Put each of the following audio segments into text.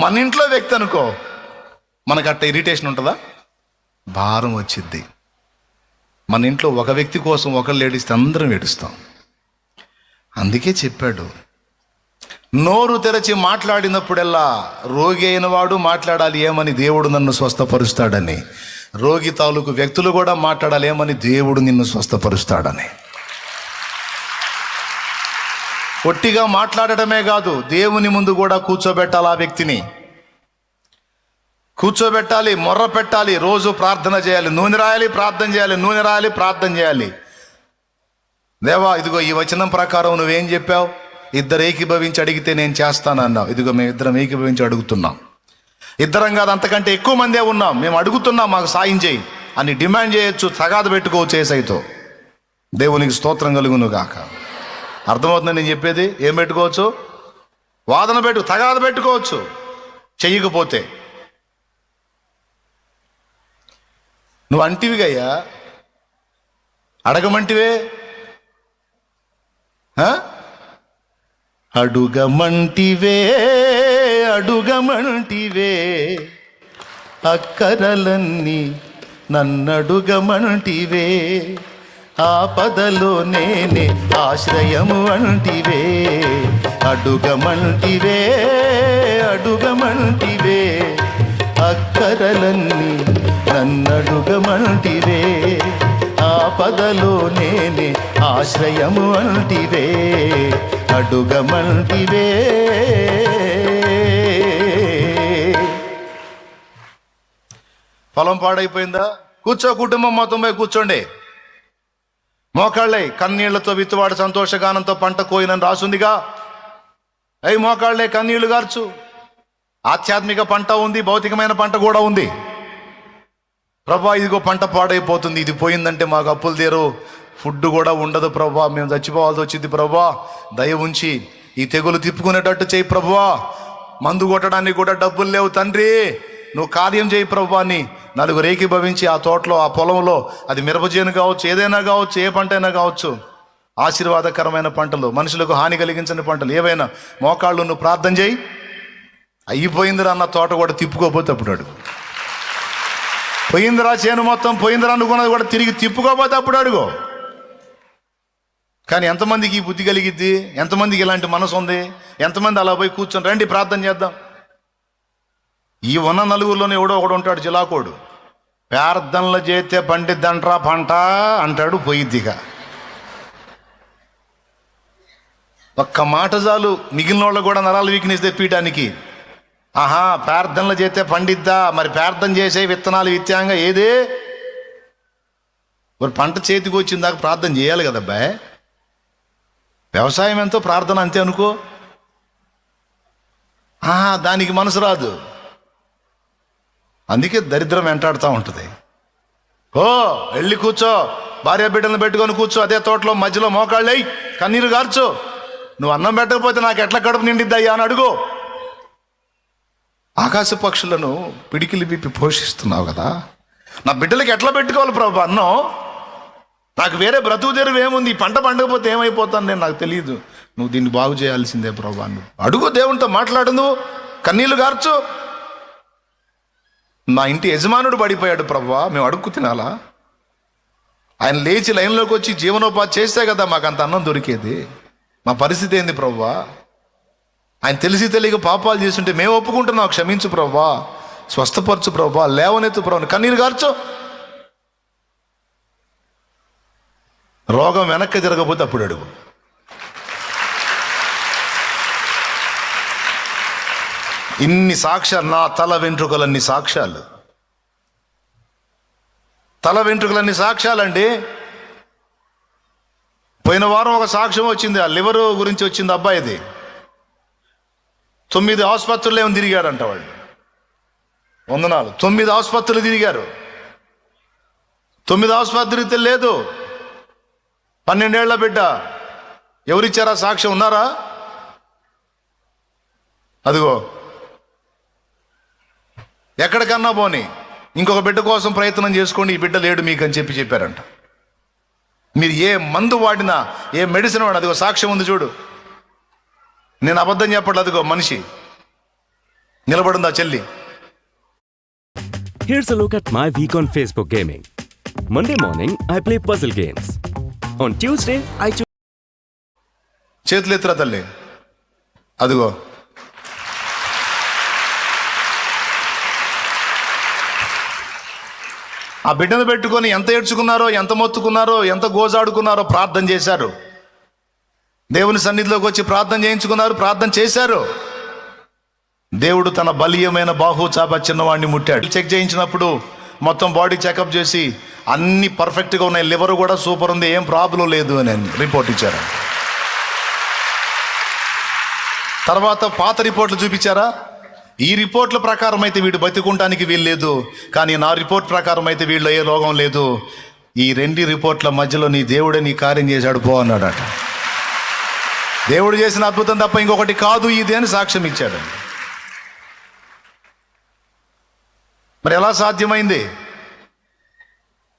మన ఇంట్లో వ్యక్తి అనుకో, మనకు అట్ట ఇరిటేషన్ ఉంటుందా? భారం వచ్చిద్ది. మన ఇంట్లో ఒక వ్యక్తి కోసం ఒకళ్ళు ఏడిస్తే అందరం ఏడుస్తాం. అందుకే చెప్పాడు, నోరు తెరచి మాట్లాడినప్పుడల్లా రోగి అయిన వాడు మాట్లాడాలి ఏమని, దేవుడు నన్ను స్వస్థపరుస్తాడని. రోగి తాలూకు వ్యక్తులు కూడా మాట్లాడాలి ఏమని, దేవుడు నిన్ను స్వస్థపరుస్తాడని. ఒట్టిగా మాట్లాడటమే కాదు, దేవుని ముందు కూడా కూర్చోబెట్టాలి. ఆ వ్యక్తిని కూర్చోబెట్టాలి, మొర్ర పెట్టాలి, రోజు ప్రార్థన చేయాలి, నూనె రాయాలి, ప్రార్థన చేయాలి, నూనె రాయాలి, ప్రార్థన చేయాలి. దేవా, ఇదిగో ఈ వచనం ప్రకారం నువ్వేం చెప్పావు, ఇద్దరు ఏకీభవించి అడిగితే నేను చేస్తానన్నావు. ఇదిగో మేము ఇద్దరం ఏకీభవించి అడుగుతున్నాం. ఇద్దరం కాదు, అంతకంటే ఎక్కువ మందే ఉన్నాం, మేము అడుగుతున్నాం, మాకు సాయం చేయి అని డిమాండ్ చేయొచ్చు, తగాద పెట్టుకోవచ్చు ఏసైతో. దేవునికి స్తోత్రం కలుగును గాక. అర్థమవుతుందని నేను చెప్పేది? ఏం పెట్టుకోవచ్చు? వాదన తగాద పెట్టుకోవచ్చు. చెయ్యకపోతే నువ్వు అంటివిగయ్యా, అడగమంటివే, అడుగమంటివే అడుగమంటివే అక్కరలన్నీ నన్నడుగమంటివే, ఆపదలో నేనే ఆశ్రయము అంటివే. అడుగమంటివే అడుగమంటివే అక్కరలన్నీ నన్నడుగమంటివే, ఆపదలో నేనే ఆశ్రయము అంటివే. అడుగమంటివే. పొలం పాడైపోయిందా? కూర్చో, కుటుంబం మొత్తం పోయి కూర్చోండి. మోకాళ్ళే కన్నీళ్లతో విత్తువాడు సంతోషగానంతో పంట కోయినని రాసుందిగా. అయి మోకాళ్ళే కన్నీళ్లు గార్చు. ఆధ్యాత్మిక పంట ఉంది, భౌతికమైన పంట కూడా ఉంది. ప్రభా, ఇదిగో పంట పాడైపోతుంది, ఇది పోయిందంటే మాకు అప్పులు తీరు, ఫుడ్ కూడా ఉండదు ప్రభా, మేము చచ్చిపోవాల్సి వచ్చింది ప్రభా, దయ ఉంచి ఈ తెగులు తిప్పుకునేటట్టు చేయి ప్రభా, మందు కొట్టడానికి కూడా డబ్బులు లేవు తండ్రి, నువ్వు కార్యం చేయి ప్రభా అని నలుగురు ఏకీభవించి ఆ తోటలో, ఆ పొలంలో, అది మిరపజేను కావచ్చు, ఏదైనా కావచ్చు, ఏ పంట అయినా కావచ్చు, ఆశీర్వాదకరమైన పంటలు, మనుషులకు హాని కలిగించని పంటలు ఏవైనా, మోకాళ్ళు నువ్వు ప్రార్థన చేయి. అయిపోయిందిరా అన్న తోట కూడా తిప్పుకోపోతే అప్పుడు అడుగు. పోయిందిరా చేను మొత్తం పోయిందిరా అనుకున్నది కూడా తిరిగి తిప్పుకోపోతే అప్పుడు అడుగు. కానీ ఎంతమందికి ఈ బుద్ధి కలిగిద్ది? ఎంతమందికి ఇలాంటి మనసు ఉంది? ఎంతమంది అలా పోయి కూర్చొని రండి ప్రార్థన చేద్దాం? ఈ ఉన్న నలుగురిలోనే ఎవడో ఒకడు ఉంటాడు జిలాకోడు, ప్రార్థనలు చేస్తే పండిద్దంట్రా పంట అంటాడు, పోయిద్దిగా. ఒక్క మాట చాలు మిగిలిన వాళ్ళు కూడా నరాలు వీక్నెస్ తెప్పియడానికి. ఆహా, ప్రార్థనలు చేస్తే పండిద్దా? మరి ప్రార్థన చేసే విత్తనాలు విత్యాంగా ఏదే? మరి పంట చేతికి వచ్చిన దాకా ప్రార్థన చేయాలి కదా అబ్బాయి. వ్యవసాయం ఎంతో ప్రార్థన అంతే అనుకో. దానికి మనసు రాదు, అందుకే దరిద్రం వెంటాడుతూ ఉంటుంది. వెళ్ళి కూర్చో, భార్య బిడ్డలను పెట్టుకొని కూర్చో, అదే తోటలో మధ్యలో మోకాళ్ళయి కన్నీరు గార్చు. నువ్వు అన్నం పెట్టకపోతే నాకు ఎట్లా కడుపు నిండిద్దయ్యా అని అడుగు. ఆకాశ పక్షులను పిడికిలి విప్పి పోషిస్తున్నావు కదా, నా బిడ్డలకి ఎట్లా పెట్టుకోవాలి ప్రభు అన్నం? నాకు వేరే బ్రతుకు తెరువు ఏముంది? ఈ పంట పండకపోతే ఏమైపోతాను నేను, నాకు తెలియదు. నువ్వు దీన్ని బాగు చేయాల్సిందే ప్రభు అని అడుగు. దేవునితో మాట్లాడు, నువ్వు కన్నీళ్లు గార్చు. నా ఇంటి యజమానుడు పడిపోయాడు ప్రభువా, మేము అడుక్కు తినాలా? ఆయన లేచి లైన్లోకి వచ్చి జీవనోపాధి చేస్తే కదా మాకు అంత అన్నం దొరికేది. మా పరిస్థితి ఏంది ప్రభువా? ఆయన తెలిసి తెలియక పాపాలు చేస్తుంటే మేము ఒప్పుకుంటున్నాం, క్షమించు ప్రభువా, స్వస్థపరచు ప్రభువా, లేవనెత్తు ప్రభు. కన్నీరు గార్చు. రోగం వెనక్కి తిరగకపోతే అప్పుడు అడుగు. ఇన్ని సాక్ష్యాలు, నా తల వెంట్రుకలన్నీ సాక్ష్యాలు, తల వెంట్రుకలన్నీ సాక్ష్యాలండి. పోయిన వారం ఒక సాక్ష్యం వచ్చింది, ఆ లివర్ గురించి వచ్చింది. అబ్బాయిది 9 ఆసుపత్రులు ఏమో తిరిగాడంట వాళ్ళు. వందనాలు. 9 ఆసుపత్రులు తిరిగారు. 9 ఆసుపత్రి లేదు. 12 ఏళ్ల బిడ్డ. ఎవరిచ్చారా సాక్ష్యం? ఉన్నారా? అదిగో, ఎక్కడికన్నా పోని ఇంకొక బిడ్డ కోసం ప్రయత్నం చేసుకోండి, ఈ బిడ్డ లేడు మీకు అని చెప్పారంట. మీరు ఏ మందు వాడినా, ఏ మెడిసిన్ వాడినా, అదిగో సాక్ష్యం ఉంది చూడు. నేను అబద్ధం చెప్పట్లేదు. అదిగో మనిషి నిలబడిందా చెల్లి? Here's a look at my week on Facebook gaming. Monday morning, I play puzzle games. On Tuesday, I choose చేతులు ఎత్తురా తల్లి. అదిగో ఆ బిడ్డను పెట్టుకొని ఎంత ఏడ్చుకున్నారో, ఎంత మొత్తుకున్నారో, ఎంత గోజాడుకున్నారో, ప్రార్థన చేశారు. దేవుని సన్నిధిలోకి వచ్చి ప్రార్థన చేయించుకున్నారు, ప్రార్థన చేశారు. దేవుడు తన బలీయమైన బాహు చాప చిన్నవాడిని ముట్టాడు. చెక్ చేయించినప్పుడు మొత్తం బాడీ చెకప్ చేసి అన్ని పర్ఫెక్ట్గా ఉన్నాయి, లివర్ కూడా సూపర్ ఉంది, ఏం ప్రాబ్లం లేదు అని రిపోర్ట్ ఇచ్చారు. తర్వాత పాత రిపోర్ట్లు చూపించారా? ఈ రిపోర్ట్ల ప్రకారం అయితే వీడు బతికుంటానికి వీలు లేదు, కానీ నా రిపోర్ట్ ప్రకారం అయితే వీళ్ళు ఏ రోగం లేదు. ఈ రెండు రిపోర్ట్ల మధ్యలో నీ దేవుడే నీ కార్యం చేశాడు పో అన్నాడట. దేవుడు చేసిన అద్భుతం తప్ప ఇంకొకటి కాదు ఇది అని సాక్ష్యం ఇచ్చాడు. మరి ఎలా సాధ్యమైంది?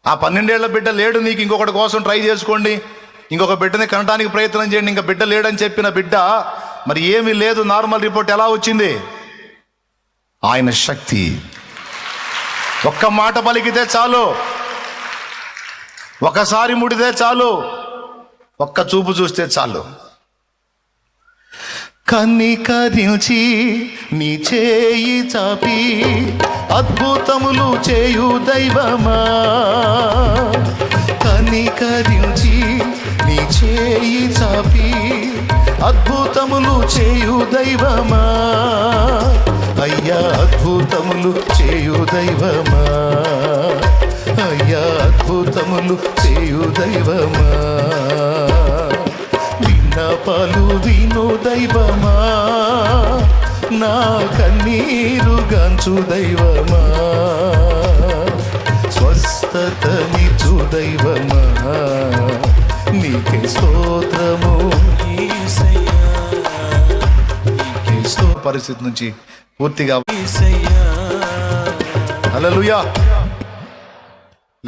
ఆ 12 ఏళ్ల బిడ్డ లేడు, నీకు ఇంకొకటి కోసం ట్రై చేసుకోండి, ఇంకొక బిడ్డని కనడానికి ప్రయత్నం చేయండి, ఇంకా బిడ్డ లేడని చెప్పిన బిడ్డ మరి ఏమీ లేదు, నార్మల్ రిపోర్ట్ ఎలా వచ్చింది? ఆయన శక్తి. ఒక్క మాట పలికితే చాలు, ఒకసారి ముడితే చాలు, ఒక్క చూపు చూస్తే చాలు. కనికరించి నీ చేయి చాపి అద్భుతములు చేయు దైవమా, కనికరించి నీ చేయి చాపి అద్భుతములు చేయు దైవమా, అయ్యా అద్భుతములు చేయు దైవమా, అయ్యా అద్భుతములు చేయు దైవమా, విన్నపాలు విను దైవమా, నా కన్నీరు గంచు దైవమా, స్వస్థతనిచ్చు దైవమా, నీకే స్తోత్రము. పరిస్థితి నుంచి పూర్తిగా హల్లెలూయా.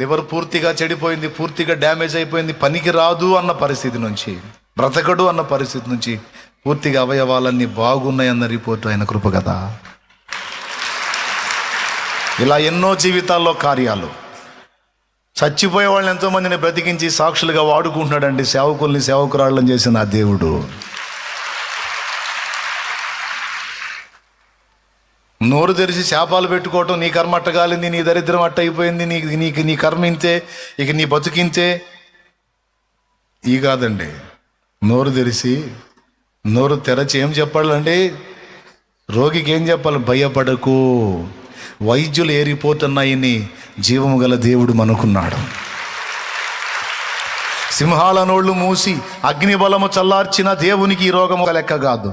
లివర్ పూర్తిగా చెడిపోయింది, పూర్తిగా డ్యామేజ్ అయిపోయింది, పనికి రాదు అన్న పరిస్థితి నుంచి, బ్రతకడు అన్న పరిస్థితి నుంచి పూర్తిగా అవయవాలన్నీ బాగున్నాయన్న రిపోర్టు ఆయన కృప కదా. ఇలా ఎన్నో జీవితాల్లో కార్యాలు. చచ్చిపోయే వాళ్ళని ఎంతోమందిని బ్రతికించి సాక్షులుగా వాడుకుంటున్నాడండి. సేవకుల్ని సేవకురాళ్ళని చేసిన ఆ దేవుడు. నోరు తెరిచి శాపాలు పెట్టుకోవటం, నీ కర్మ అట్టగాలింది, నీ దరిద్రం అట్ట అయిపోయింది, నీ కర్మ ఇంతే, ఇక నీ బతుకింతే, ఈ కాదండి. నోరు తెరిచి నోరు తెరచి ఏం చెప్పాలండి? రోగికి ఏం చెప్పాలి? భయపడకు, వైద్యులు ఏ రిపోర్ట్ అన్నాయని జీవము గల దేవుడు మనకున్నాడు. సింహాల నోళ్లు మూసి అగ్నిబలము చల్లార్చిన దేవునికి ఈ రోగము లెక్క కాదు.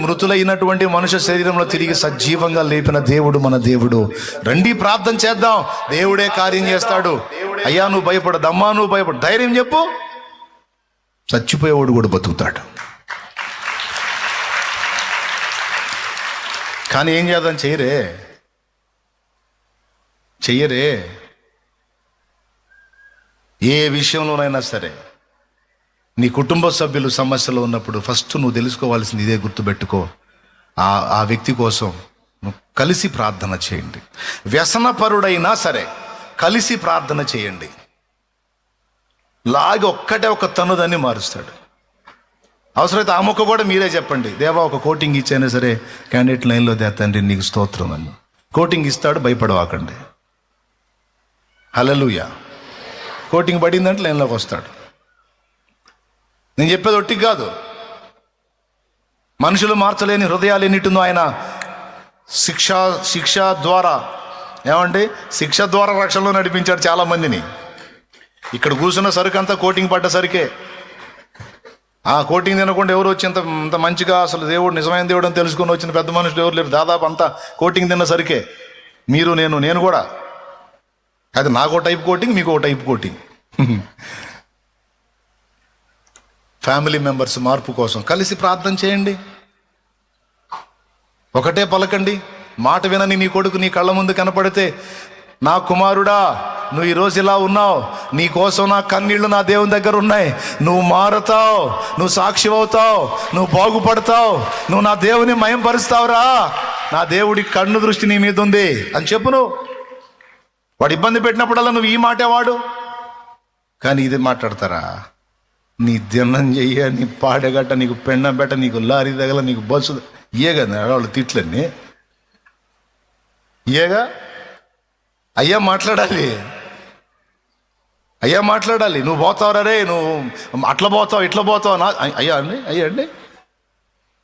మృతులైనటువంటి మనుష్య శరీరంలో తిరిగి సజీవంగా లేపిన దేవుడు మన దేవుడు. రండి ప్రార్థన చేద్దాం, దేవుడే కార్యం చేస్తాడు. అయ్యా నువ్వు భయపడదు, అమ్మా నువ్వు భయపడు, ధైర్యం చెప్పు, చచ్చిపోయేవాడు కూడా బతుకుతాడు. కానీ ఏం చేద్దాం? చెయ్యరే. ఏ విషయంలోనైనా సరే నీ కుటుంబ సభ్యులు సమస్యలో ఉన్నప్పుడు ఫస్ట్ నువ్వు తెలుసుకోవాల్సింది ఇదే, గుర్తుపెట్టుకో, ఆ వ్యక్తి కోసం నువ్వు కలిసి ప్రార్థన చేయండి. వ్యసనపరుడైనా సరే కలిసి ప్రార్థన చేయండి. లాగి ఒక్కటే ఒక తనుదని మారుస్తాడు. అవసరమైతే ఆ మొక్క కూడా మీరే చెప్పండి, దేవా ఒక కోటింగ్ ఇచ్చైనా సరే క్యాండిడేట్ లైన్లో తండ్రి నీకు స్తోత్రం అని. కోటింగ్ ఇస్తాడు, భయపడవాకండి. హల్లెలూయా. కోటింగ్ పడిందంటే లైన్లోకి వస్తాడు. నేను చెప్పేది ఒట్టి కాదు. మనుషులు మార్చలేని హృదయాలు ఎన్నిటినో ఆయన శిక్ష ద్వారా, ఏమండి, శిక్ష ద్వారా రక్షణలో నడిపించాడు చాలామందిని. ఇక్కడ కూర్చున్న సరుకు అంతా కోటింగ్ పడ్డ సరికే. ఆ కోటింగ్ తినకుండా ఎవరు వచ్చి ఇంత మంచిగా అసలు దేవుడు నిజమైన దేవుడు అని తెలుసుకొని వచ్చిన పెద్ద మనుషులు ఎవరు లేరు. దాదాపు అంతా కోటింగ్ తిన్న సరికే. మీరు నేను కూడా. అది నాకు టైప్ కోటింగ్, మీకు టైప్ కోటింగ్. ఫ్యామిలీ మెంబర్స్ మార్పు కోసం కలిసి ప్రార్థన చేయండి. ఒకటే పలకండి. మాట వినని నీ కొడుకు నీ కళ్ళ ముందు కనపడితే, నా కుమారుడా నువ్వు ఈరోజు ఇలా ఉన్నావు, నీ కోసం నా కన్నీళ్లు నా దేవుని దగ్గర ఉన్నాయి, నువ్వు మారుతావు, నువ్వు సాక్షి అవుతావు, నువ్వు బాగుపడతావు, నువ్వు నా దేవుని మయంపరుస్తావురా, నా దేవుడి కన్ను దృష్టి నీ మీద ఉంది అని చెప్పు. నువ్వు వాడు ఇబ్బంది పెట్టినప్పుడల్లా నువ్వు ఈ మాటే వాడు. కానీ ఇది మాట్లాడతారా? నీ దినం చెయ్య, నీ పాడగట్ట, నీకు పెండం పెట్ట, నీకు లారీ తగల, నీకు బస్సు ఏ కదా వాళ్ళు తిట్లన్నీ ఏగా. అయ్యా మాట్లాడాలి, అయ్యా మాట్లాడాలి. నువ్వు పోతావు రే, నువ్వు అట్లా పోతావు ఇట్లా పోతావు అయ్యా అండి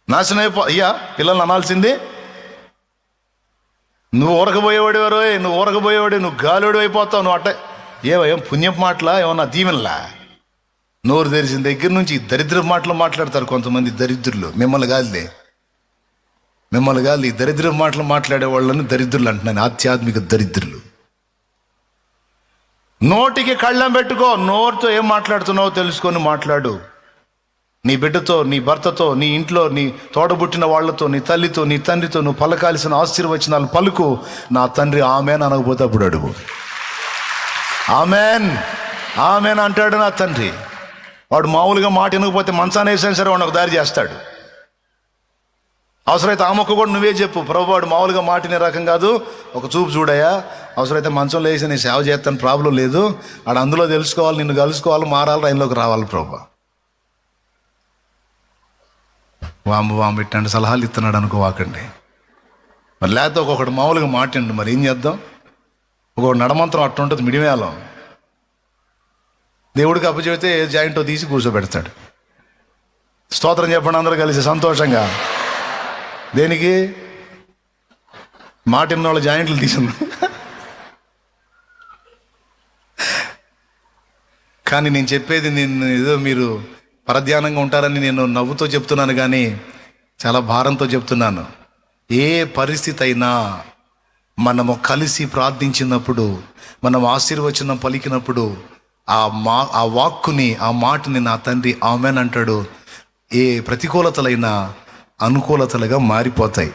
నాశనం అయ్యా పిల్లల్ని అనాల్సింది. నువ్వు ఊరకపోయేవాడు ఎవరో, నువ్వు ఊరకపోయేవాడు, నువ్వు గాలివాడు అయిపోతావు. నువ్వు అట్ట ఏం పుణ్యపు మాటలా, ఏమన్నా దీవెనలా? నోరు తెరిచిన దగ్గర నుంచి దరిద్ర మాటలు మాట్లాడతారు కొంతమంది దరిద్రులు. మిమ్మల్ని కాదులే, మిమ్మల్ని కాదు, ఈ దరిద్ర మాటలు మాట్లాడే వాళ్ళని దరిద్రులు అంటున్నాను, ఆధ్యాత్మిక దరిద్రులు. నోటికి కళ్ళెం పెట్టుకో, నోరుతో ఏం మాట్లాడుతున్నావో తెలుసుకొని మాట్లాడు. నీ బిడ్డతో, నీ భర్తతో, నీ ఇంట్లో నీ తోడబుట్టిన వాళ్లతో, నీ తల్లితో, నీ తండ్రితో నువ్వు పలకాల్సిన ఆశీర్వచనాలు పలుకు. నా తండ్రి ఆమెన్ అనకపోతే అప్పుడు అడుగు. ఆమెన్ ఆమెన్ అంటాడు నా తండ్రి. వాడు మామూలుగా మాట వినకపోతే మంచాన్ని వేసినా సరే వాడు ఒక దారి చేస్తాడు. అవసరమైతే ఆ మొక్క కూడా నువ్వే చెప్పు, ప్రభు వాడు మామూలుగా మాట వినే రకం కాదు, ఒక చూపు చూడయా, అవసరమైతే మంచంలో వేసి నేను సేవ చేస్తాను, ప్రాబ్లం లేదు, వాడు అందులో తెలుసుకోవాలి, నిన్ను కలుసుకోవాలి, మారాలి, రైన్లోకి రావాలి ప్రభు. వాము పెట్టండి సలహాలు ఇస్తున్నాడు అనుకోవాకండి. మరి లేకపోతే ఒక్కొక్కటి మామూలుగా మాట్లాడండి, మరి ఏం చేద్దాం? ఒక్కొక్కటి నడమంత్రం అట్టు ఉంటుంది, మిడిమేళం. దేవుడికి అప్పచెబితే జాయింటో తీసి కూర్చోబెడతాడు. స్తోత్రం చెప్పండి అందరూ కలిసి సంతోషంగా. దేనికి? మాట విన్న వాళ్ళు జాయింట్లు తీసుకున్నా. కానీ నేను చెప్పేది, నేను ఏదో మీరు పరధ్యానంగా ఉంటారని నేను నవ్వుతో చెప్తున్నాను, కానీ చాలా భారంతో చెప్తున్నాను. ఏ పరిస్థితి అయినా మనము కలిసి ప్రార్థించినప్పుడు, మనం ఆశీర్వచనం పలికినప్పుడు ఆ వాక్కుని, ఆ మాటని నా తండ్రి ఆమెన్ అంటాడు. ఏ ప్రతికూలతలైనా అనుకూలతలుగా మారిపోతాయి.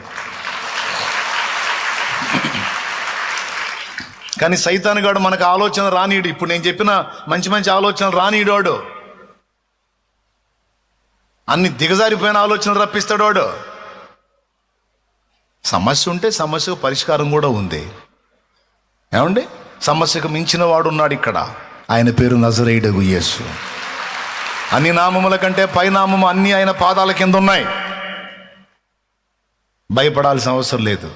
కానీ సైతానుగాడు మనకు ఆలోచన రానీయుడు. ఇప్పుడు నేను చెప్పిన మంచి మంచి ఆలోచనలు రానీయుడు వాడు. అన్ని దిగజారిపోయిన ఆలోచనలు రప్పిస్తాడు వాడు. సమస్య ఉంటే సమస్యకు పరిష్కారం కూడా ఉంది. ఏమండి? సమస్యకు మించిన వాడు ఉన్నాడు ఇక్కడ. ఆయన పేరు నజరేయుడగు యేసు. అన్ని నామముల కంటే పై నామము అన్ని ఆయన పాదాల కింద ఉన్నాయి. భయపడాల్సిన అవసరం లేదు.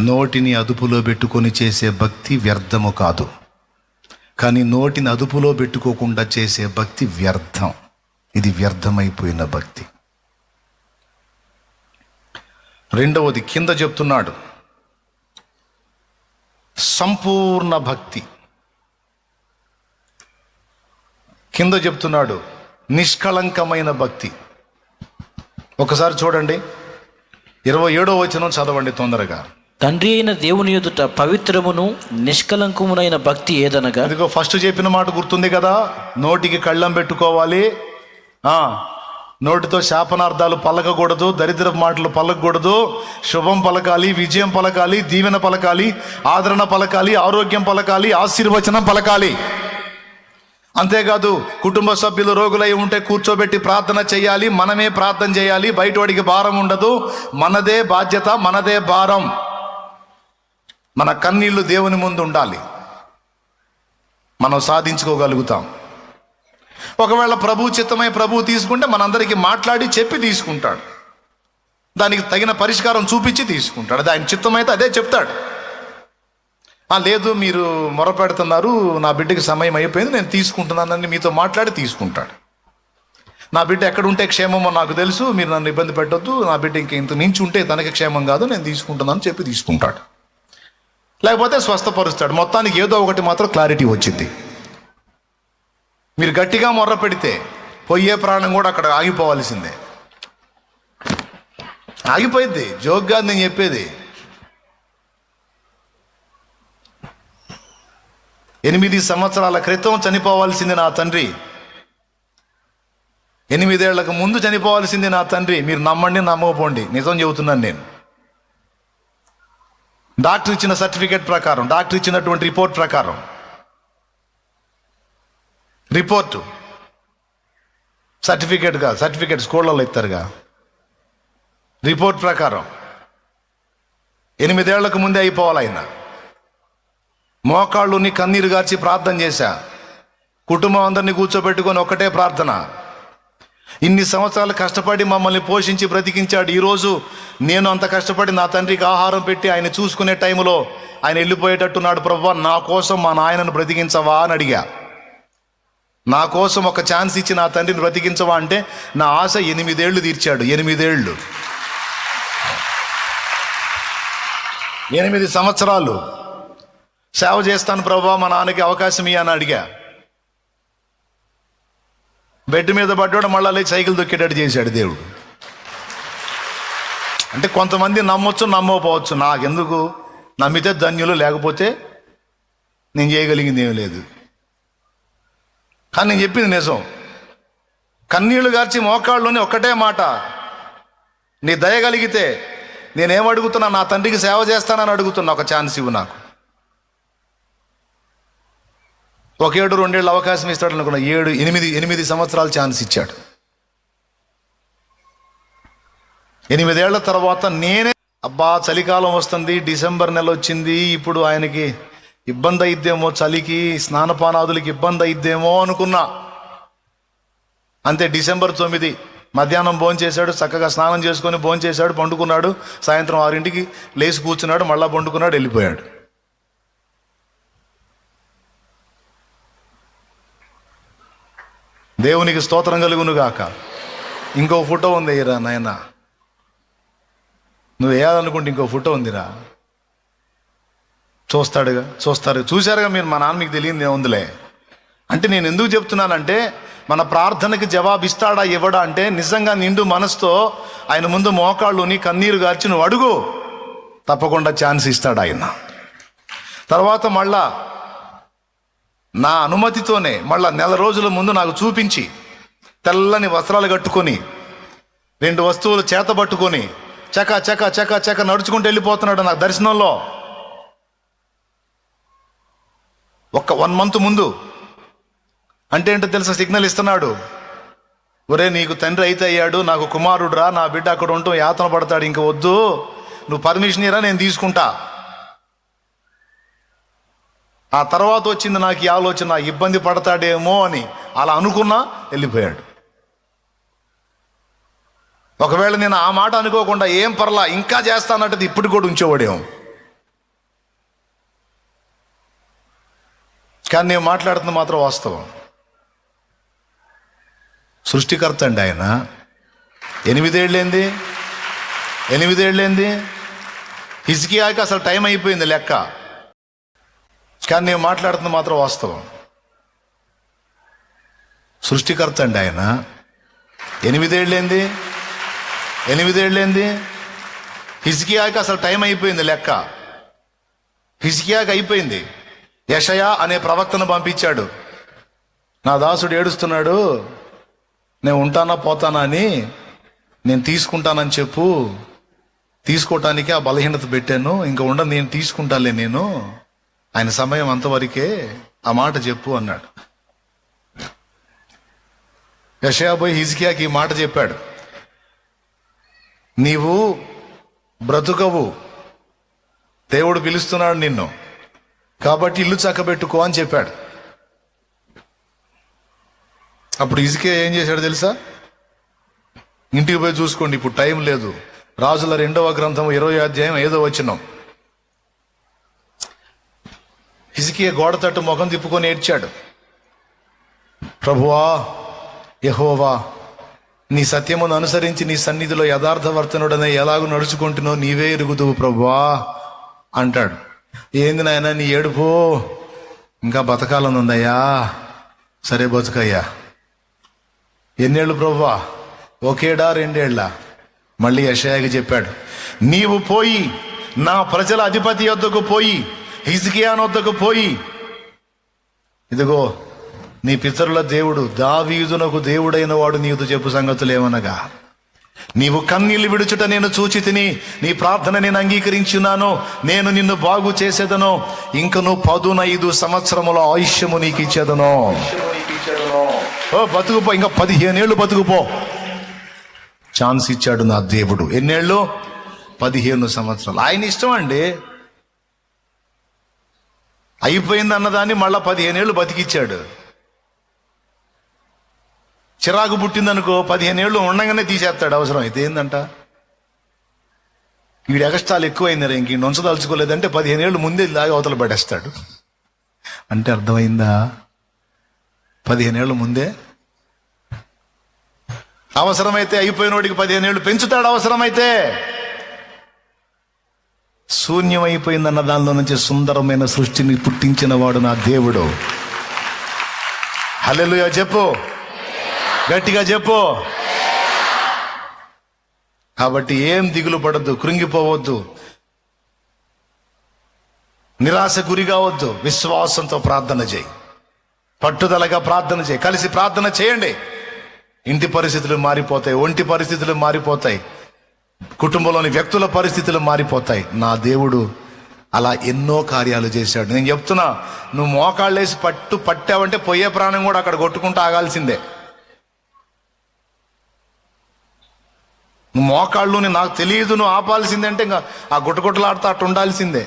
నోటిని అదుపులో పెట్టుకొని చేసే భక్తి వ్యర్థము కాదు, కానీ నోటిని అదుపులో పెట్టుకోకుండా చేసే భక్తి వ్యర్థం. ఇది వ్యర్థమైపోయిన భక్తి. రెండవది కింద చెప్తున్నాడు, సంపూర్ణ భక్తి. కింద చెప్తున్నాడు నిష్కళంకమైన భక్తి. ఒకసారి చూడండి, 27వ వచనం చదవండి తొందరగా. తండ్రి అయిన దేవుని ఎదుట పవిత్రమును నిష్కలంకమునైన భక్తి ఏదనగా. ఇదిగో ఫస్ట్ చెప్పిన మాట గుర్తుంది కదా, నోటికి కళ్ళం పెట్టుకోవాలి, నోటితో శాపనార్థాలు పలకకూడదు, దరిద్ర మాటలు పలకకూడదు, శుభం పలకాలి, విజయం పలకాలి, దీవెన పలకాలి, ఆదరణ పలకాలి, ఆరోగ్యం పలకాలి, ఆశీర్వచనం పలకాలి. అంతేకాదు కుటుంబ సభ్యులు రోగులై ఉంటే కూర్చోబెట్టి ప్రార్థన చేయాలి, మనమే ప్రార్థన చేయాలి, బయటవాడికి భారం ఉండదు, మనదే బాధ్యత, మనదే భారం. మన కన్నీళ్లు దేవుని ముందు ఉండాలి, మనం సాధించుకోగలుగుతాం. ఒకవేళ ప్రభు చిత్తమై ప్రభు తీసుకుంటే మనందరికీ మాట్లాడి చెప్పి తీసుకుంటాడు, దానికి తగిన పరిష్కారం చూపించి తీసుకుంటాడు. అది ఆయన చిత్తమైతే అదే చెప్తాడు. లేదు మీరు మొరపెడుతున్నారు, నా బిడ్డకి సమయం అయిపోయింది, నేను తీసుకుంటున్నానని మీతో మాట్లాడి తీసుకుంటాడు. నా బిడ్డ ఎక్కడ ఉంటే క్షేమమో నాకు తెలుసు, మీరు నన్ను ఇబ్బంది పెట్టొద్దు, నా బిడ్డ ఇంత మించి ఉంటే తనకి క్షేమం కాదు, నేను తీసుకుంటున్నాను చెప్పి తీసుకుంటాడు. లేకపోతే స్వస్థపరుస్తాడు. మొత్తానికి ఏదో ఒకటి మాత్రం క్లారిటీ వచ్చింది. మీరు గట్టిగా మొర్ర పెడితే పోయే ప్రాణం కూడా అక్కడ ఆగిపోవాల్సిందే, ఆగిపోయింది. జోక్గా నేను చెప్పేది. 8 సంవత్సరాల క్రితం చనిపోవాల్సింది నా తండ్రి, 8 ఏళ్లకు ముందు చనిపోవాల్సింది నా తండ్రి. మీరు నమ్మండి నమ్మకపోండి, నిజం చెబుతున్నాను నేను. డాక్టర్ ఇచ్చిన సర్టిఫికేట్ ప్రకారం, డాక్టర్ ఇచ్చినటువంటి రిపోర్ట్ ప్రకారం, రిపోర్టు సర్టిఫికేట్ స్కూళ్ళలో ఇస్తారుగా, రిపోర్ట్ ప్రకారం 8 ఏళ్లకు ముందే అయిపోవాలి ఆయన. మోకాళ్ళుని కన్నీరు గార్చి ప్రార్థన చేశా. కుటుంబం అందరినీ కూర్చోబెట్టుకొని ఒక్కటే ప్రార్థన. ఇన్ని సంవత్సరాలు కష్టపడి మమ్మల్ని పోషించి బ్రతికించాడు. ఈరోజు నేను అంత కష్టపడి నా తండ్రికి ఆహారం పెట్టి ఆయన చూసుకునే టైంలో ఆయన వెళ్ళిపోయేటట్టున్నాడు. ప్రభువా, నా కోసం మా నాయనను బ్రతికించవా అని అడిగా. నా కోసం ఒక ఛాన్స్ ఇచ్చి నా తండ్రిని బ్రతికించవా అంటే నా ఆశ 8 ఏళ్ళు తీర్చాడు. 8 ఏళ్ళు, 8 సంవత్సరాలు సేవ చేస్తాను ప్రభువా, మా నాన్నకి అవకాశం ఇయ్య అని అడిగా. బెడ్ మీద పడ్డాడు, మళ్ళా లేచి సైకిల్ దొక్కేటట్టు చేశాడు దేవుడు. అంటే కొంతమంది నమ్మొచ్చు, నమ్మకపోవచ్చు. నాకెందుకు, నమ్మితే ధన్యులు, లేకపోతే నేను చేయగలిగింది ఏమీ లేదు. కానీ నేను చెప్పింది నిజం. కన్నీళ్లు గార్చి మోకాళ్ళలోని ఒక్కటే మాట, నీ దయ కలిగితే నేనేం అడుగుతున్నా, నా తండ్రికి సేవ చేస్తానని అడుగుతున్నా, ఒక ఛాన్స్ ఇవ్వు నాకు. 1 ఏడు 2 ఏళ్ళు అవకాశం ఇస్తాడు అనుకున్నా. 8 సంవత్సరాలు ఛాన్స్ ఇచ్చాడు. 8 ఏళ్ల తర్వాత నేనే అబ్బా చలికాలం వస్తుంది, డిసెంబర్ నెల వచ్చింది, ఇప్పుడు ఆయనకి ఇబ్బంది అయిద్దేమో, చలికి స్నానపానాదులకి ఇబ్బంది అయిద్దేమో అనుకున్నా. అంతే, డిసెంబర్ 9 మధ్యాహ్నం భోంచేశాడు, చక్కగా స్నానం చేసుకొని భోంచేశాడు, పండుకున్నాడు. సాయంత్రం 6ంటికి లేచి కూర్చున్నాడు, మళ్ళా పండుకున్నాడు, వెళ్ళిపోయాడు. దేవునికి స్తోత్రం కలుగును గాక. ఇంకో ఫోటో ఉంది రా నాయన, నువ్వు వేయాలనుకుంటే ఇంకో ఫోటో ఉందిరా. చూశారుగా మీరు, మా నాన్న మీకు తెలియదు ఏముందిలే. అంటే నేను ఎందుకు చెప్తున్నానంటే, మన ప్రార్థనకి జవాబు ఇస్తాడా ఇవ్వడా అంటే, నిజంగా నిండు మనసుతో ఆయన ముందు మోకాళ్ళుని కన్నీరు గార్చి నువ్వు అడుగు, తప్పకుండా ఛాన్స్ ఇస్తాడు ఆయన. తర్వాత మళ్ళా నా అనుమతితోనే మళ్ళా 1 రోజుల ముందు నాకు చూపించి, తెల్లని వస్త్రాలు కట్టుకొని 2 వస్తువులు చేత పట్టుకొని చక చక చక చక నడుచుకుంటూ వెళ్ళిపోతున్నాడు నాకు దర్శనంలో. 1 మంత్ ముందు. అంటే ఏంటో తెలుసా, సిగ్నల్ ఇస్తున్నాడు. ఒరే, నీకు తండ్రి అయితే అయ్యాడు, నాకు కుమారుడురా, నా బిడ్డ అక్కడ ఉంటూ యాతన పడతాడు, ఇంక వద్దు, నువ్వు పర్మిషన్ ఇరా, నేను తీసుకుంటా. ఆ తర్వాత వచ్చింది నాకు ఈ ఆలోచన, ఇబ్బంది పడతాడేమో అని. అలా అనుకున్నా, వెళ్ళిపోయాడు. ఒకవేళ నేను ఆ మాట అనుకోకుండా ఏం పర్లా ఇంకా చేస్తానంటే ఇప్పుడు కూడా ఉంచేవాడేమో. కానీ నేను మాట్లాడుతున్న మాత్రం వాస్తవం. సృష్టికర్త అండి ఆయన. 8 ఏళ్ళేంది హిజ్కియాకి అసలు టైం అయిపోయింది లెక్క. కానీ నేను మాట్లాడుతున్న మాత్రం వాస్తవం. సృష్టికర్త అండి ఆయన. 8 ఏళ్ళేంది హిజ్కియాకి అసలు టైం అయిపోయింది లెక్క. హిజ్కియాకి అయిపోయింది. యెషయా అనే ప్రవక్తను పంపించాడు. నా దాసుడు ఏడుస్తున్నాడు, నేను ఉంటానా పోతానా అని, నేను తీసుకుంటానని చెప్పు. తీసుకోవటానికి ఆ బలహీనత పెట్టాను, ఇంకా ఉండదు, నేను తీసుకుంటాలే, నేను ఆయన సమయం అంతవరకే, ఆ మాట చెప్పు అన్నాడు. యెషయా పోయి హిజ్కియాకి ఈ మాట చెప్పాడు, నీవు బ్రతుకవు, దేవుడు పిలుస్తున్నాడు నిన్ను, కాబట్టి ఇల్లు చక్కబెట్టుకో అని చెప్పాడు. అప్పుడు హిజ్కియా ఏం చేశాడు తెలుసా? ఇంటికి పోయి చూసుకోండి, ఇప్పుడు టైం లేదు. రాజుల 2వ గ్రంథం 20వ అధ్యాయం 5వ వచనం. హిజ్కియా గోడ తట్టు ముఖం తిప్పుకొని ఏడ్చాడు. ప్రభువా యెహోవా, నీ సత్యమును అనుసరించి నీ సన్నిధిలో యథార్థవర్తనుడనే ఎలాగూ నడుచుకుంటున్నో నీవే ఎరుగుదువు ప్రభువా అంటాడు. ఏంది నాయన నీ ఏడుపు, ఇంకా బతకాలని ఉందయ్యా, సరే బతుకయ్యా. ఎన్నేళ్ళు ప్రభువా? 1 ఏడా 2 ఏళ్ళ? మళ్ళీ యెషయాకి చెప్పాడు, నీవు పోయి నా ప్రజల అధిపతి వద్దకు పోయి, హిజ్కియాను వద్దకు పోయి, ఇదిగో నీ పితరుల దేవుడు దావీదునకు దేవుడైన వాడు నీతో చెప్పు సంగతులు ఏమనగా, నీవు కన్నీళ్లు విడుచుట నేను చూచి తిని, నీ ప్రార్థన నేను అంగీకరించున్నాను, నేను నిన్ను బాగు చేసేదను, ఇంకను 15 సంవత్సరముల ఆయుష్యము నీకు ఇచ్చేదను. ఓ బతుకుపో, ఇంకా 15 ఏళ్ళు బతుకుపో. ఛాన్స్ ఇచ్చాడు నా దేవుడు. ఎన్నేళ్ళు? 15 సంవత్సరాలు. ఆయన ఇష్టం అండి. అయిపోయింది అన్నదాన్ని మళ్ళా 15 ఏళ్ళు బతికిచ్చాడు. చిరాకు పుట్టిందనుకో 15 ఏళ్ళు ఉండగానే తీసేస్తాడు అవసరం అయితే. ఏందంట వీడి ఎగస్టాలు ఎక్కువైంది, ఇంక ఉంచదలుచుకోలేదంటే 15 ఏళ్ళు ముందే లాగి అవతల పడేస్తాడు. అంటే అర్థమైందా? 15 ఏళ్ళు ముందే. అవసరమైతే అయిపోయినోడికి 15 ఏళ్ళు పెంచుతాడు. అవసరమైతే శూన్యమైపోయిందన్న దానిలో నుంచి సుందరమైన సృష్టిని పుట్టించిన వాడు నా దేవుడు. హల్లెలూయా చెప్పు, గట్టిగా చెప్పు. కాబట్టి ఏం దిగులు పడద్దు, కృంగిపోవద్దు, నిరాశ గురి కావద్దు. విశ్వాసంతో ప్రార్థన చేయి, పట్టుదలగా ప్రార్థన చేయి, కలిసి ప్రార్థన చేయండి. ఇంటి పరిస్థితులు మారిపోతాయి, ఒంటి పరిస్థితులు మారిపోతాయి, కుటుంబంలోని వ్యక్తుల పరిస్థితులు మారిపోతాయి. నా దేవుడు అలా ఎన్నో కార్యాలు చేశాడు. నేను చెప్తున్నా, నువ్వు మోకాళ్ళేసి పట్టావంటే పోయే ప్రాణం కూడా అక్కడ కొట్టుకుంటూ ఆగాల్సిందే. నువ్వు మోకాళ్ళు నాకు తెలియదు నువ్వు ఆపాల్సిందే అంటే ఇంకా ఆ గుట్టగుట్టలాడుతూ అట్టు ఉండాల్సిందే.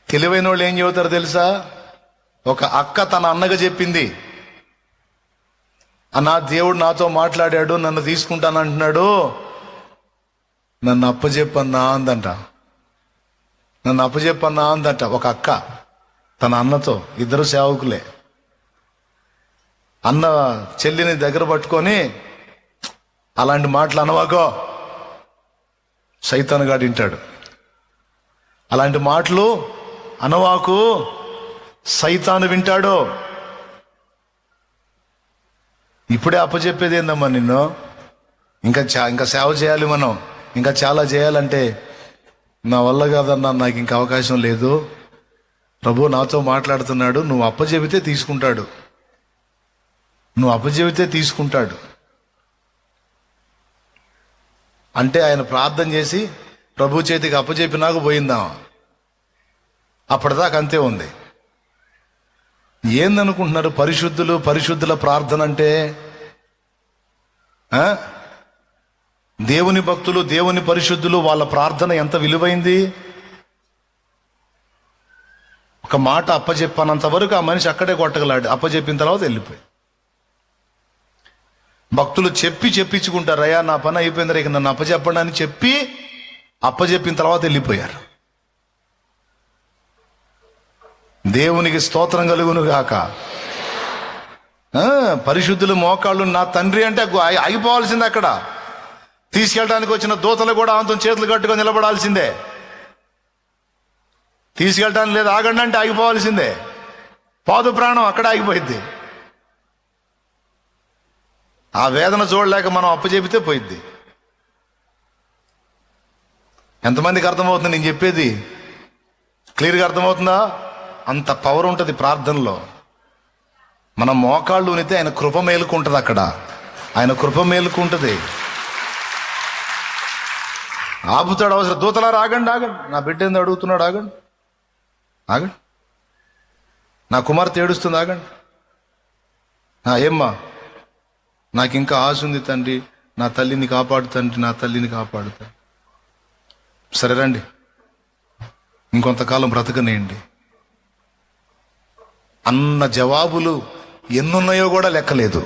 తెలివైన వాళ్ళు ఏం చెబుతారు తెలుసా? ఒక అక్క తన అన్నగా చెప్పింది, అన్నా దేవుడు నాతో మాట్లాడాడు, నన్ను తీసుకుంటానంటున్నాడు, నన్ను అప్పచెప్పన్నా అందంట. నన్ను అప్పచెప్పన్నా అందంట ఒక అక్క తన అన్నతో. ఇద్దరు సేవకులే. అన్న చెల్లిని దగ్గర పట్టుకొని, అలాంటి మాటలు అనవాకో, సైతానుగాడు వింటాడు. అలాంటి మాటలు అనవాకు, సైతాను వింటాడు. ఇప్పుడే అప్పచెప్పేది ఏందమ్మా నిన్ను? ఇంకా సేవ చేయాలి మనం, ఇంకా చాలా చేయాలంటే నా వల్ల కాదన్నా, నాకు ఇంకా అవకాశం లేదు, ప్రభు నాతో మాట్లాడుతున్నాడు, నువ్వు అప్పచెబితే తీసుకుంటాడు, నువ్వు అప్పచెబితే తీసుకుంటాడు అంటే ఆయన ప్రార్థన చేసి ప్రభు చేతికి అప్పచెప్పినాక పోయిందా? అప్పటిదాకా అంతే ఉంది. ఏందనుకుంటున్నారు పరిశుద్ధుల ప్రార్థన అంటే? దేవుని భక్తులు, దేవుని పరిశుద్ధులు, వాళ్ళ ప్రార్థన ఎంత విలువైంది. ఒక మాట అప్పచెప్పనంత వరకు ఆ మనిషి అక్కడే కొట్టగలాడు, అప్పచెప్పిన తర్వాత వెళ్ళిపోయి. భక్తులు చెప్పించుకుంటారు, అయ్యా నా పని అయిపోయింది, ఇక నన్ను అప్పచెప్పండి అని అప్పచెప్పిన తర్వాత వెళ్ళిపోయారు. దేవునికి స్తోత్రం కలుగును గాక. పరిశుద్ధులు మోకాళ్ళు నా తండ్రి అంటే ఆగిపోవాల్సిందే. అక్కడ తీసుకెళ్ళడానికి వచ్చిన దూతలు కూడా ఆమెతో చేతులు కట్టుకొని నిలబడాల్సిందే. తీసుకెళ్ళటానికి లేదు, ఆగండి అంటే ఆగిపోవాల్సిందే. పాదు ప్రాణం అక్కడ ఆగిపోయింది. ఆ వేదన చూడలేక మనం అప్పచెబితే పోయిద్ది. ఎంతమందికి అర్థమవుతుంది నేను చెప్పేది? క్లియర్గా అర్థమవుతుందా? అంత పవర్ ఉంటుంది ప్రార్థనలో. మన మోకాళ్ళు ఉనితే ఆయన కృప మేలుకుంటుంది. అక్కడ ఆయన కృప మేలుకుంటుంది. ఆపుతాడు. అవసరం దూతలారా ఆగండి, నా బిడ్డ ఏందో అడుగుతున్నాడు, ఆగండి, నా కుమార్తె ఏడుస్తుంది, ఆగండి. ఏమ్మా, నాకు ఇంకా ఆశ ఉంది తండ్రి, నా తల్లిని కాపాడు తండ్రి, నా తల్లిని కాపాడుతా. సరే రండి, ఇంకొంతకాలం బ్రతకనేయండి అన్న జవాబులు ఎన్నున్నాయో కూడా లెక్కలేదు.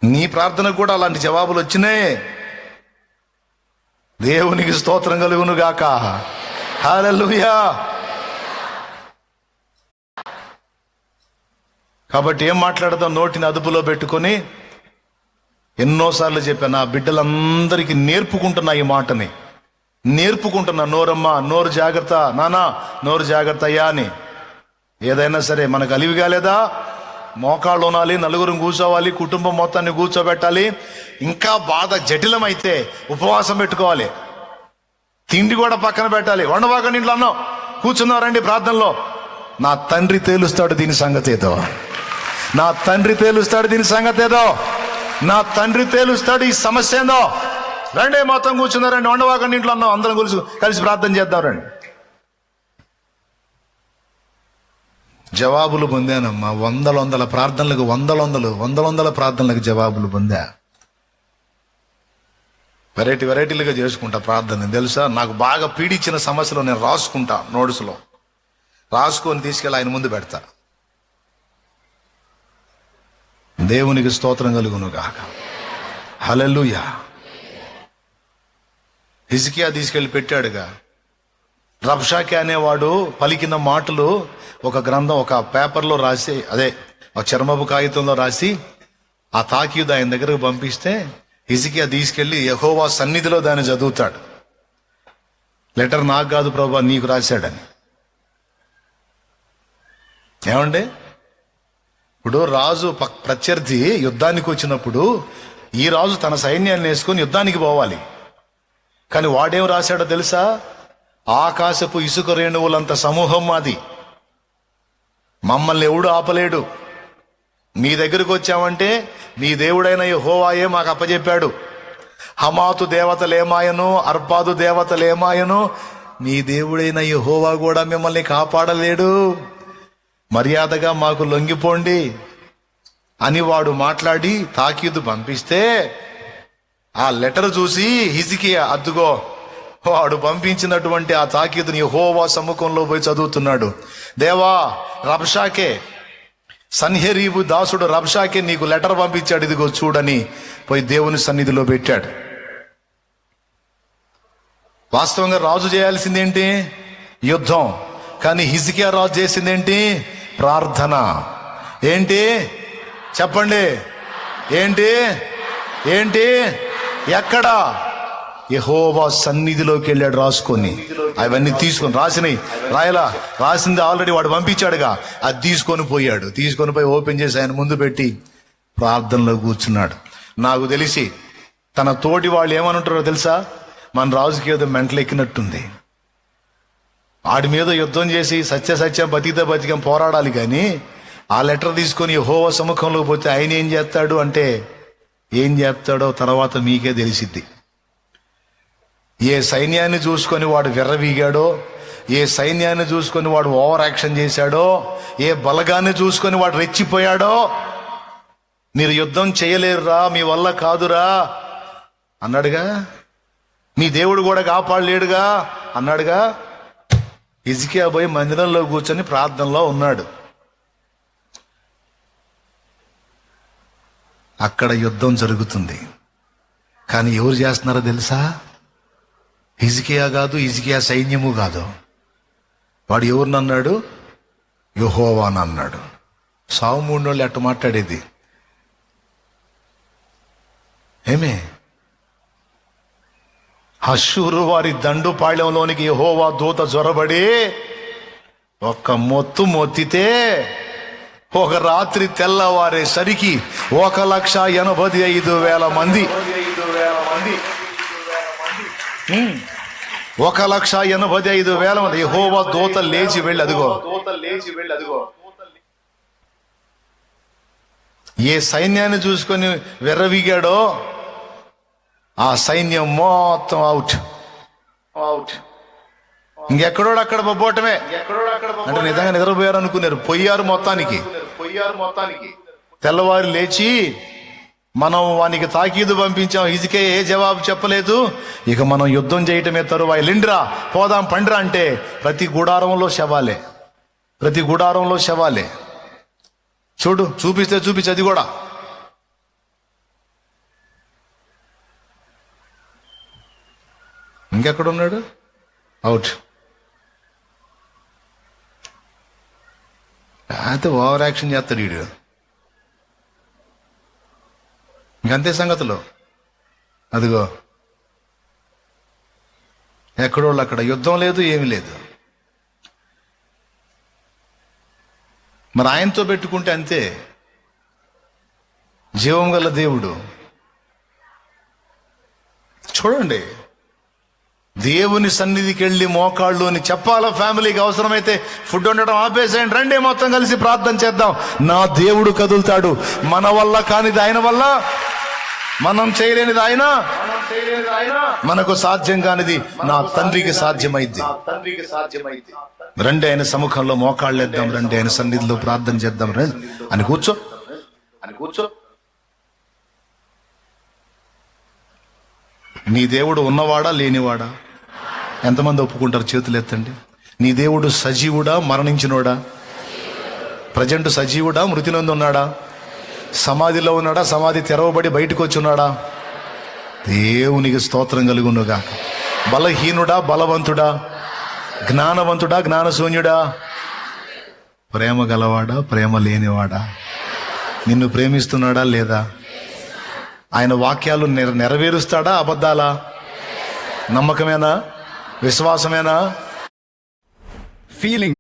నీ ప్రార్థనకు కూడా అలాంటి జవాబులు వచ్చినాయి. దేవునికి స్తోత్రం కలుగును గాక. హల్లెలూయా. కాబట్టి ఏం మాట్లాడదాం? నోటిని అదుపులో పెట్టుకొని ఎన్నోసార్లు చెప్పాను, నా బిడ్డలందరికీ నేర్పుకుంటున్నా ఈ మాటని, నేర్పుకుంటున్నా. నోరమ్మా, నోరు జాగ్రత్త, నానా నోరు జాగ్రత్త అయ్యా అని. ఏదైనా సరే మనకు అలివి కాలేదా? మోకాళ్ళు ఉనాలి, నలుగురు కూర్చోవాలి, కుటుంబం మొత్తాన్ని కూర్చోబెట్టాలి. ఇంకా బాధ జటిలమైతే ఉపవాసం పెట్టుకోవాలి, తిండి కూడా పక్కన పెట్టాలి. వండవాకండి, ఇంట్లో అన్నాం, కూర్చున్నారండి ప్రార్థనలో. నా తండ్రి తేలుస్తాడు దీని సంగతి ఏదో. నా తండ్రి తేలుస్తాడు దీని సంగతి ఏదో. నా తండ్రి తేలుస్తాడు ఈ సమస్య ఏందో. రండి మొత్తం కూర్చున్నారండి, వండవాకండి ఇంట్లో అన్నాం, అందరం కలిసి ప్రార్థన చేద్దాం రండి. జవాబులు పొందానమ్మా, వందల ప్రార్థనలకు వందల ప్రార్థనలకు జవాబులు పొందా. వెరైటీలుగా చేసుకుంటా ప్రార్థన. తెలుసా, నాకు బాగా పీడించిన సమస్యలు నేను రాసుకుంటా, నోట్స్లో రాసుకొని తీసుకెళ్ళి ఆయన ముందు పెడతా. దేవునికి స్తోత్రం కలుగును గాక. హల్లెలూయా. హిజ్కియా తీసుకెళ్ళి పెట్టాడుగా. రబ్షాకే అనేవాడు పలికిన మాటలు ఒక గ్రంథం, ఒక పేపర్లో రాసి, ఒక చర్మపు కాగితంలో రాసి ఆ తాకీదు ఆయన దగ్గరకు పంపిస్తే హిజ్కియా తీసుకెళ్లి యెహోవా సన్నిధిలో దాన్ని చదువుతాడు. లెటర్ నాకు కాదు ప్రభా, నీకు రాశాడని. ఏమండి, ఇప్పుడు రాజు ప్రత్యర్థి యుద్ధానికి వచ్చినప్పుడు ఈ రాజు తన సైన్యాన్ని వేసుకొని యుద్ధానికి పోవాలి. కానీ వాడేం రాశాడో తెలుసా? ఆకాశపు ఇసుక రేణువులంత సమూహం మాది, మమ్మల్ని ఎవడు ఆపలేడు. మీ దగ్గరకు వచ్చామంటే మీ దేవుడైన యెహోవాయే మాకు అప్పచెప్పాడు. హమాతు దేవతలేమాయను, అర్పాదు దేవతలేమాయను, మీ దేవుడైన యెహోవా కూడా మిమ్మల్ని కాపాడలేడు. మర్యాదగా మాకు లొంగిపోండి అని వాడు మాట్లాడి తాకీదు పంపిస్తే ఆ లెటర్ చూసి హిజ్కియా, అద్దుగో వాడు పంపించినటువంటి ఆ తాకీదుని యెహోవా సముఖంలో పోయి చదువుతున్నాడు. దేవా, రబ్షాకే, సన్హెరీబు దాసుడు రబ్షాకే నీకు లెటర్ పంపించాడు, ఇదిగో చూడని పోయి దేవుని సన్నిధిలో పెట్టాడు. వాస్తవంగా రాజు చేయాల్సిందేంటి? యుద్ధం. కానీ హిజ్కియా రాజు చేసిందేంటి? ప్రార్థన. ఏంటి చెప్పండి? ఏంటి ఎక్కడా? యెహోవా సన్నిధిలోకి వెళ్ళాడు రాసుకొని. అవన్నీ తీసుకొని రాసింది ఆల్రెడీ వాడు పంపించాడుగా, అది తీసుకొని పోయి ఓపెన్ చేసి ఆయన ముందు పెట్టి ప్రార్థనలో కూర్చున్నాడు. నాకు తెలిసి తన తోటి వాళ్ళు ఏమనుంటారో తెలుసా? మన రాజుకి ఏదో మెంటలు ఎక్కినట్టుంది, వాడి మీద యుద్ధం చేసి సత్యం బతికం పోరాడాలి. కానీ ఆ లెటర్ తీసుకొని యెహోవా సముఖంలో పోతే ఆయన ఏం చేస్తాడు అంటే, ఏం చేస్తాడో తర్వాత మీకే తెలిసిద్ది. ఏ సైన్యాన్ని చూసుకొని వాడు విర్రవీగాడో, ఏ సైన్యాన్ని చూసుకొని వాడు ఓవర్ యాక్షన్ చేశాడో, ఏ బలగాన్ని చూసుకొని వాడు రెచ్చిపోయాడో, మీరు యుద్ధం చేయలేరురా, మీ వల్ల కాదురా అన్నాడుగా. మీ దేవుడు కూడా కాపాడలేడుగా అన్నాడుగా. హిజ్కియా పోయి మందిరంలో కూర్చొని ప్రార్థనలో ఉన్నాడు. అక్కడ యుద్ధం జరుగుతుంది. కానీ ఎవరు చేస్తున్నారో తెలుసా? హిజ్కియా కాదు, హిజ్కియా సైన్యము కాదు. వాడు ఎవరినన్నాడు? యెహోవాను అన్నాడు. సావు మూడినోళ్ళు ఎట్ట మాట్లాడేది? ఏమే, అష్షూరు వారి దండు పాళ్యంలోనికి యెహోవా దూత జొరబడి ఒక్క మొత్తితే ఒక రాత్రి తెల్లవారేసరికి 1,85,000 మంది, 1,85,000 మంది. యెహోవా దూత లేచి వెళ్ళి అదిగో ఏ సైన్యాన్ని చూసుకొని విర్రవీగాడో ఆ సైన్యం మొత్తం అవుట్. ఇంకెక్కడోడు అక్కడ పోవటమే. అంటే నిజంగా నిద్రపోయారు అనుకున్నారు, పోయారు మొత్తానికి. తెల్లవారు లేచి మనం వానికి తాకీదు పంపించాం, హిజ్కియా ఏ జవాబు చెప్పలేదు, ఇక మనం యుద్ధం చేయటమే తరువాయి, లిండ్రా పోదాం పండ్రా అంటే ప్రతి గుడారంలో శవాలే. చూపిస్తే చూపించి అది కూడా. ఇంకెక్కడున్నాడు? అవుట్. అయితే ఓవర్ యాక్షన్ చేస్తాడు వీడు. ఇంకంతే సంగతులు. అదిగో ఎక్కడోళ్ళు అక్కడ, యుద్ధం లేదు, ఏమీ లేదు. మరి ఆయనతో పెట్టుకుంటే అంతే. జీవం గల దేవుడు చూడండి, దేవుని సన్నిధికి వెళ్ళి మోకాళ్ళు అని చెప్పాలా. ఫ్యామిలీకి అవసరమైతే ఫుడ్ వండడం ఆపేసేయండి, రండి మొత్తం కలిసి ప్రార్థన చేద్దాం. నా దేవుడు కదులుతాడు. మన వల్ల కానిది ఆయన వల్ల, మనం చేయలేనిది ఆయన, మనకు సాధ్యం కానిది నా తండ్రికి సాధ్యమైంది. రండి ఆయన సముఖంలో మోకాళ్ళు వేద్దాం, రండి ఆయన సన్నిధిలో ప్రార్థన చేద్దాం, రండి అని కూర్చో. నీ దేవుడు ఉన్నవాడా లేనివాడా? ఎంతమంది ఒప్పుకుంటారు? చేతులు ఎత్తండి. నీ దేవుడు సజీవుడా మరణించినోడా? ప్రజెంట్ సజీవుడా మృతి నందు ఉన్నాడా? సమాధిలో ఉన్నాడా? సమాధి తెరవబడి బయటకు వచ్చి ఉన్నాడా? దేవునికి స్తోత్రం కలుగునుగా. బలహీనుడా బలవంతుడా? జ్ఞానవంతుడా జ్ఞానశూన్యుడా? ప్రేమ గలవాడా ప్రేమ లేనివాడా? నిన్ను ప్రేమిస్తున్నాడా లేదా? ఆయన వాక్యాలు నెరవేరుస్తాడా అబద్ధాలా? నమ్మకమేనా? విశ్వాసమేనా? ఫీలింగ్.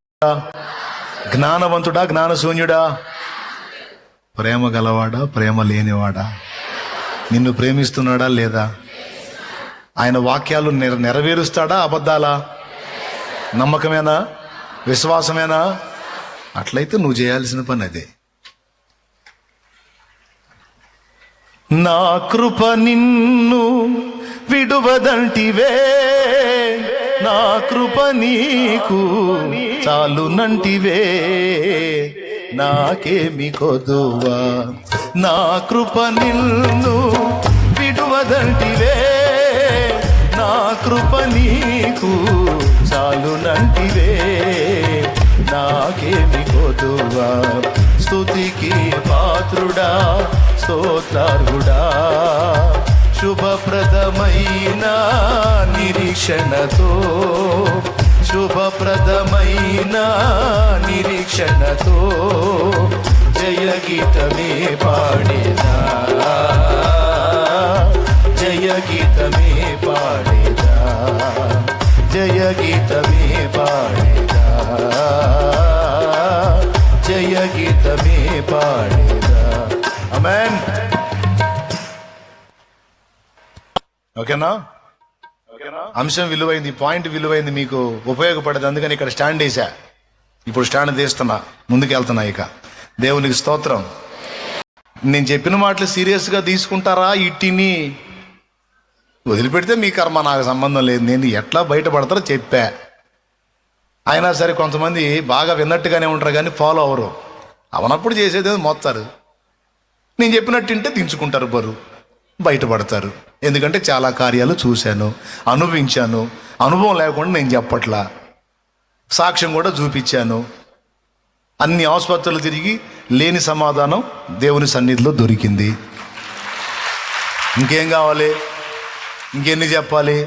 జ్ఞానవంతుడా జ్ఞానశూన్యుడా? ప్రేమ గలవాడా ప్రేమ లేనివాడా? నిన్ను ప్రేమిస్తున్నాడా లేదా? ఆయన వాక్యాలు నెరవేరుస్తాడా అబద్ధాలా? నమ్మకమేనా? విశ్వాసమేనా? అట్లయితే నువ్వు చేయాల్సిన పని అదే. నా కృప నిన్ను విడువదంటివే, నా కృప నీకు చాలునంటివే, నాకేమి కొదువా. నా కృప నిన్ను విడువదంటివే, నా కృప నీకు చాలునంటివే, నాకేమి కొదువా. స్తుతికి పాత్రుడా స్తోత్రార్హుడా, శుభప్రదమైన నిరీక్షణతో, శుభప్రదమైన నిరీక్షణతో జయగీతమే పాడేదా, జయగీతమే పాడేదా, జయగీతమే పాడేదా, జయగీతమే పాడేదా. ఆమేన్. ఓకేనా? అంశం విలువైంది, పాయింట్ విలువైంది, మీకు ఉపయోగపడదు. అందుకని ఇక్కడ స్టాండ్ వేసా. ఇప్పుడు స్టాండ్ తీస్తున్నా, ముందుకు వెళ్తున్నా. ఇక దేవునికి స్తోత్రం. నేను చెప్పిన మాటలు సీరియస్గా తీసుకుంటారా? ఇట్టిని వదిలిపెడితే మీ కర్మ, నాకు సంబంధం లేదు. నేను ఎట్లా బయటపడతారో చెప్పా. అయినా సరే కొంతమంది బాగా విన్నట్టుగానే ఉంటారు కానీ ఫాలో అవ్వరు. అవనప్పుడు చేసేది మోస్తారు. నేను చెప్పినట్టు వింటే దించుకుంటారు, బరువు బయటపడతారు. ఎందుకంటే చాలా కార్యాలు చూశాను, అనుభవించాను. అనుభవం లేకుండా నేను చెప్పట్లా, సాక్ష్యం కూడా చూపించాను. అన్ని ఆసుపత్రులు తిరిగి లేని సమాధానం దేవుని సన్నిధిలో దొరికింది. ఇంకేం కావాలి? ఇంకెన్ని చెప్పాలి?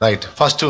రైట్. ఫస్ట్